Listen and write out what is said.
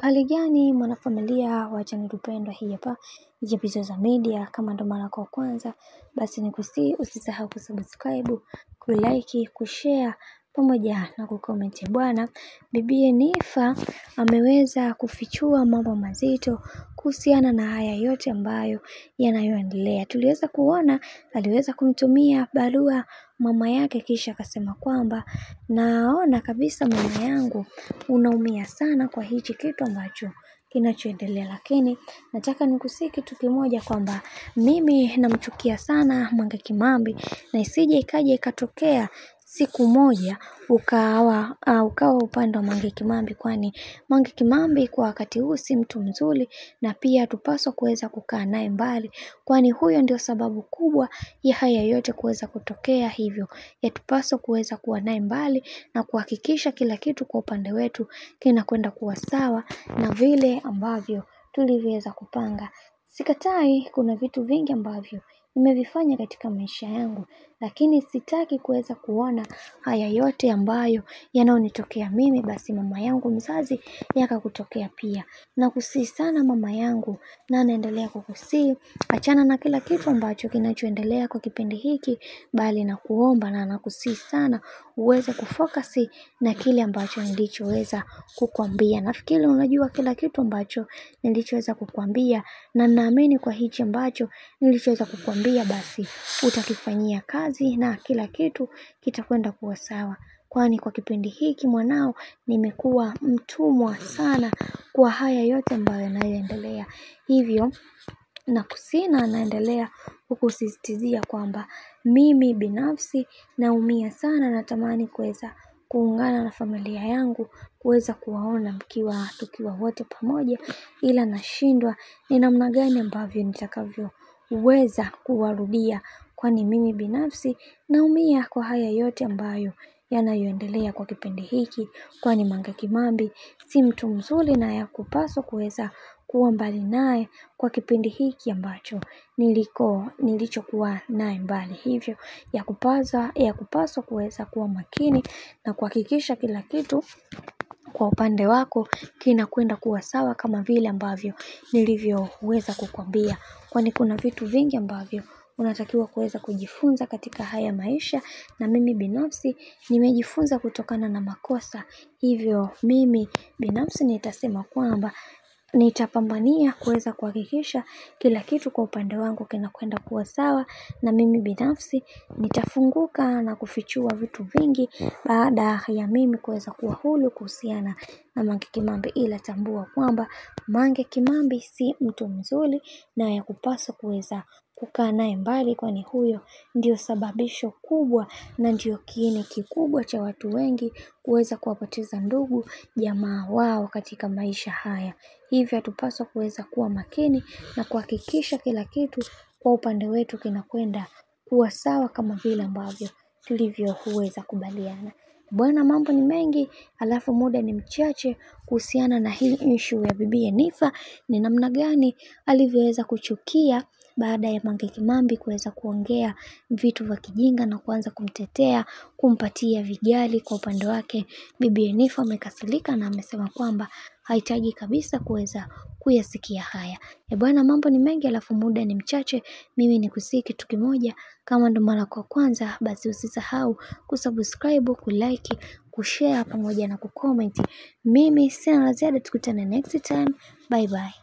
Hali gani mwanafamilia wa channel pendwa hii hapa Jibizoza Media. Kama ndo mara kwa kwanza basi nikusihi usisahau kusubscribe, kulike, kushare pamoja na kucomment. Bwana Bibi Nifa ameweza kufichua mambo mazito kuhusiana na haya yote ambayo yanayoendelea. Tuliweza kuona aliweza kumtumia barua mama yake, kisha akasema kwamba naona kabisa mama yangu unaumia sana kwa hichi kitu ambacho kinachoendelea, lakini nataka nikusihi kitu kimoja kwamba mimi namchukia sana Kimambi, na isije ikaja ikatokea siku moja ukawa upande wa Kimambi, kwani Kimambi kwa wakati huu si mtu mzuri, na pia tupaswa kuweza kukaa naye mbali, kwani huyo ndio sababu kubwa ya haya yote kuweza kutokea. Hivyo yatupaswa kuweza kuwa naye mbali na kuhakikisha kila kitu kwa upande wetu kinakwenda kuwa sawa na vile ambavyo tulivyoweza kupanga. Sikatai kuna vitu vingi ambavyo nimevifanya katika maisha yangu, lakini sitaki kuweza kuona haya yote ambayo yanaonitokea mimi basi mama yangu mzazi yakakutokea pia. Nakusihi sana mama yangu, na naendelea kukusihi achana na kila kitu ambacho kinachoendelea kwa kipindi hiki, bali na kuomba, na nakusihi sana uweze kufocus na kile ambacho nilichoweza kukwambia. Nafikiri unajua kila kitu ambacho nilichoweza kukwambia, na naamini kwa hichi ambacho nilichoweza kukwambia basi utakifanyia kazi na kila kitu kitakwenda kuwa sawa. Kwani kwa kipindi hiki mwanao nimekuwa mtumwa sana kwa haya yote ambayo yanayoendelea. Hivyo nakusihi na naendelea kukusisitizia kwamba mimi binafsi naumia sana, natamani kuweza kuungana na familia yangu, kuweza kuwaona tukiwa wote pamoja, ila nashindwa ni namna gani ambavyo nitakavyoweza kuwarudia, kwani mimi binafsi naumia kwa haya yote ambayo yanayoendelea kwa kipindi hiki, kwani Kimambi si mtu mzuri na yakupaswa kuweza kuwa mbali naye kwa kipindi hiki ambacho nilichokuwa naye mbali. Hivyo yakupaswa kuweza kuwa makini na kuhakikisha kila kitu kwa upande wako kinakwenda kuwa sawa kama vile ambavyo nilivyoweza kukwambia, kwani kuna vitu vingi ambavyo unatakiwa kuweza kujifunza katika haya maisha, na mimi binafsi nimejifunza kutokana na makosa. Hivyo mimi binafsi nitasema kwamba nitapambania kuweza kuhakikisha kila kitu kwa upande wangu kinakwenda kuwa sawa, na mimi binafsi nitafunguka na kufichua vitu vingi baada ya mimi kuweza kuwa huru kuhusiana na Kimambi, ila tambua kwamba Kimambi si mtu mzuri na yakupaswa kuweza kukaa naye mbali, kwani huyo ndio sababisho kubwa na ndio kiini kikubwa cha watu wengi kuweza kuwapoteza ndugu jamaa wao katika maisha haya. Hivyo hatupaswa kuweza kuwa makini na kuhakikisha kila kitu kwa upande wetu kinakwenda kuwa sawa kama vile ambavyo tulivyoweza kubaliana. Bwana, mambo ni mengi alafu muda ni mchache kuhusiana na hii issue ya Bibi Nifa, ni namna gani alivyoweza kuchukia baada ya Kimambi kuweza kuongea vitu vya kijinga na kuanza kumtetea, kumpatia vijali. Kwa upande wake Bibi Nifa amekasirika na amesema kwamba hahitaji kabisa kuweza kuyasikia haya. Bwana, mambo ni mengi alafu muda ni mchache. Mimi nikusihi kitu kimoja, kama ndo mara kwa kwanza basi usisahau kusubscribe, kulike, kushare pamoja na kucomment. Mimi sina la ziada, tukutane next time. Bye bye.